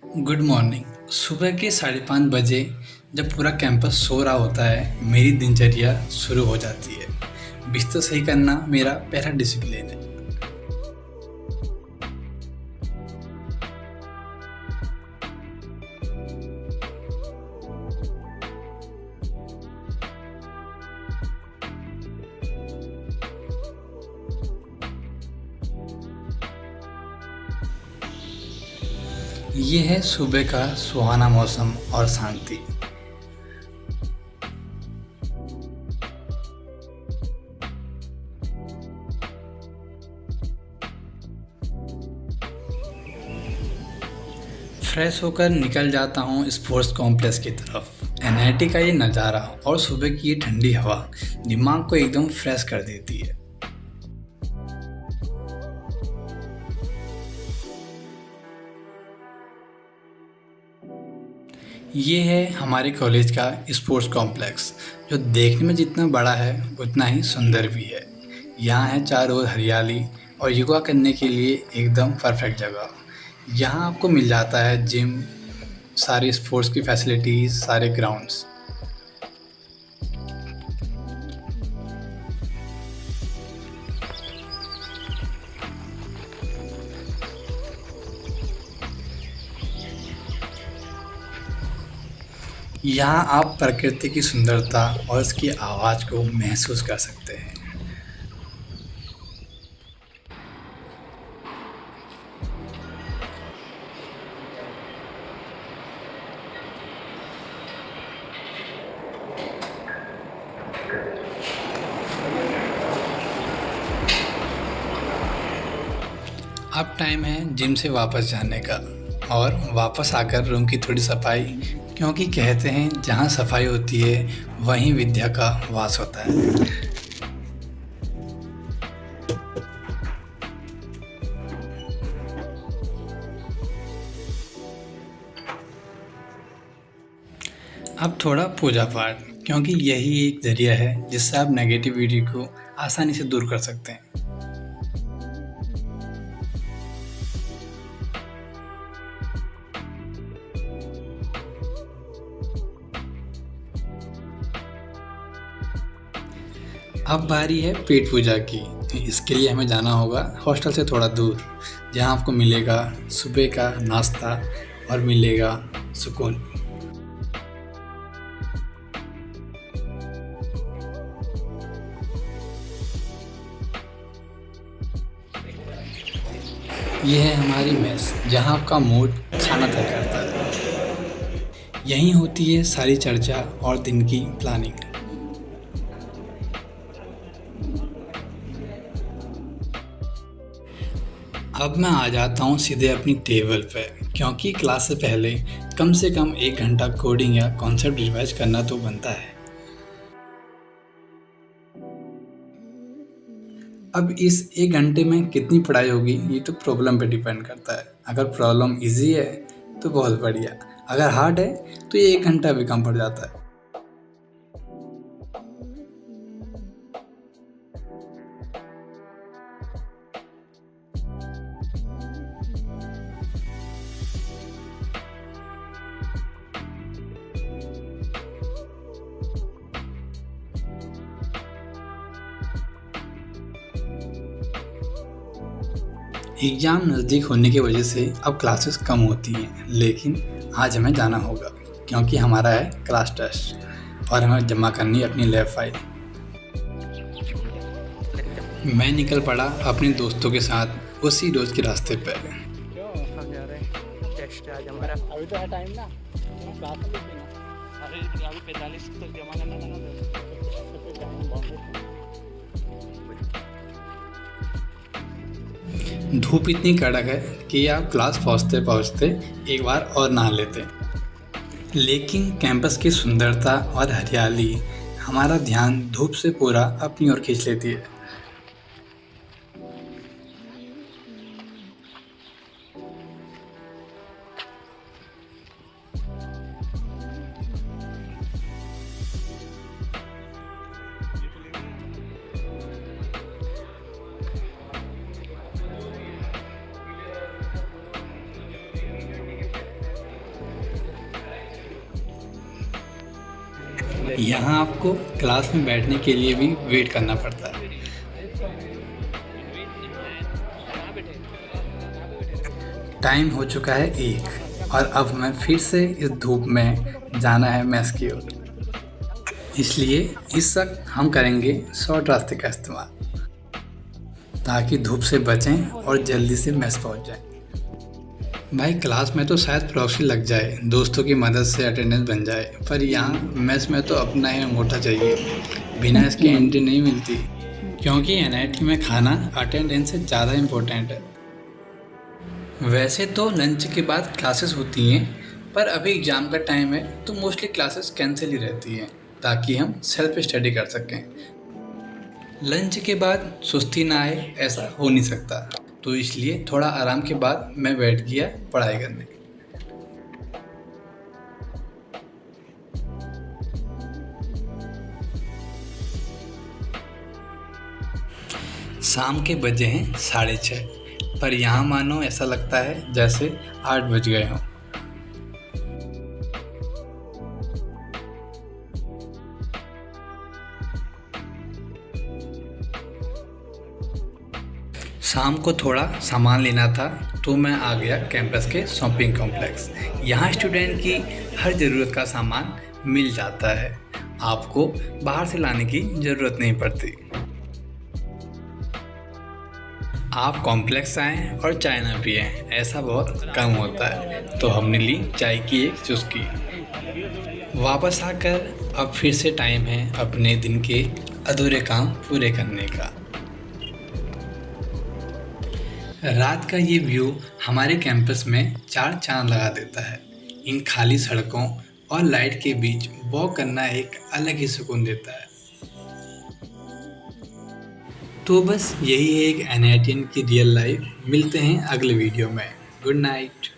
Good morning. सुबह के 5:30 बजे जब पूरा कैंपस सो रहा होता है, मेरी दिनचर्या शुरू हो जाती है। बिस्तर सही करना मेरा पहला डिसिप्लिन है। ये है सुबह का सुहाना मौसम और शांति। फ्रेश होकर निकल जाता हूँ स्पोर्ट्स कॉम्प्लेक्स की तरफ। एनआईटी का ये नज़ारा और सुबह की ये ठंडी हवा दिमाग को एकदम फ्रेश कर देती है। ये है हमारे कॉलेज का स्पोर्ट्स कॉम्प्लेक्स, जो देखने में जितना बड़ा है उतना ही सुंदर भी है। यहाँ है चारों ओर हरियाली और योगा करने के लिए एकदम परफेक्ट जगह। यहाँ आपको मिल जाता है जिम, सारी स्पोर्ट्स की फैसिलिटीज़, सारे ग्राउंड्स। यहाँ आप प्रकृति की सुंदरता और उसकी आवाज़ को महसूस कर सकते हैं। अब टाइम है जिम से वापस जाने का और वापस आकर रूम की थोड़ी सफाई, क्योंकि कहते हैं जहाँ सफाई होती है वहीं विद्या का वास होता है। अब थोड़ा पूजा पाठ, क्योंकि यही एक ज़रिया है जिससे आप नेगेटिविटी को आसानी से दूर कर सकते हैं। अब बारी है पेट पूजा की। इसके लिए हमें जाना होगा हॉस्टल से थोड़ा दूर, जहाँ आपको मिलेगा सुबह का नाश्ता और मिलेगा सुकून। ये है हमारी मेस, जहाँ आपका मूड खाना तय करता है। यहीं होती है सारी चर्चा और दिन की प्लानिंग। अब मैं आ जाता हूँ सीधे अपनी टेबल पे, क्योंकि क्लास से पहले कम से कम 1 घंटा कोडिंग या कॉन्सेप्ट रिवाइज करना तो बनता है। अब इस 1 घंटे में कितनी पढ़ाई होगी ये तो प्रॉब्लम पे डिपेंड करता है। अगर प्रॉब्लम इजी है तो बहुत बढ़िया, अगर हार्ड है तो ये 1 घंटा भी कम पड़ जाता है। एग्ज़ाम नज़दीक होने की वजह से अब क्लासेस कम होती हैं, लेकिन आज हमें जाना होगा क्योंकि हमारा है क्लास टेस्ट और हमें जमा करनी है अपनी लैब फाइल। मैं निकल पड़ा अपने दोस्तों के साथ उसी रोज़ के रास्ते पर। क्यों हम जा रहे हैं टेस्ट आज हमारा। अभी तो है टाइम ना, क्लास में लिखना। अरे अभी 45 तक जमा करना था ना। धूप इतनी कड़क है कि आप क्लास पहुँचते पहुँचते एक बार और नहा लेते, लेकिन कैंपस की सुंदरता और हरियाली हमारा ध्यान धूप से पूरा अपनी ओर खींच लेती है। यहाँ आपको क्लास में बैठने के लिए भी वेट करना पड़ता है। टाइम हो चुका है 1 और अब हमें फिर से इस धूप में जाना है मेस की ओर। इसलिए इस वक्त हम करेंगे शॉर्ट रास्ते का इस्तेमाल ताकि धूप से बचें और जल्दी से मेस पहुंच जाएं। भाई क्लास में तो शायद प्रॉक्सी लग जाए, दोस्तों की मदद से अटेंडेंस बन जाए, पर यहाँ मेस में तो अपना ही अंगूठा चाहिए, बिना इसके एंट्री नहीं मिलती। क्योंकि एनआईटी में खाना अटेंडेंस से ज़्यादा इम्पोर्टेंट है। वैसे तो लंच के बाद क्लासेस होती हैं, पर अभी एग्ज़ाम का टाइम है तो मोस्टली क्लासेस कैंसिल ही रहती हैं ताकि हम सेल्फ स्टडी कर सकें। लंच के बाद सुस्ती ना आए ऐसा हो नहीं सकता, तो इसलिए थोड़ा आराम के बाद मैं बैठ गया पढ़ाई करने। शाम के बजे हैं 6:30, पर यहाँ मानो ऐसा लगता है जैसे 8 बज गए हों। शाम को थोड़ा सामान लेना था तो मैं आ गया कैंपस के शॉपिंग कॉम्प्लेक्स। यहाँ स्टूडेंट की हर ज़रूरत का सामान मिल जाता है, आपको बाहर से लाने की ज़रूरत नहीं पड़ती। आप कॉम्प्लेक्स आएँ और चाय ना पिएं, ऐसा बहुत कम होता है, तो हमने ली चाय की एक चुस्की। वापस आकर अब फिर से टाइम है अपने दिन के अधूरे काम पूरे करने का। रात का ये व्यू हमारे कैंपस में 4 चांद लगा देता है। इन खाली सड़कों और लाइट के बीच वॉक करना एक अलग ही सुकून देता है। तो बस यही है एक एनआईटीएन की रियल लाइफ। मिलते हैं अगले वीडियो में। Good night.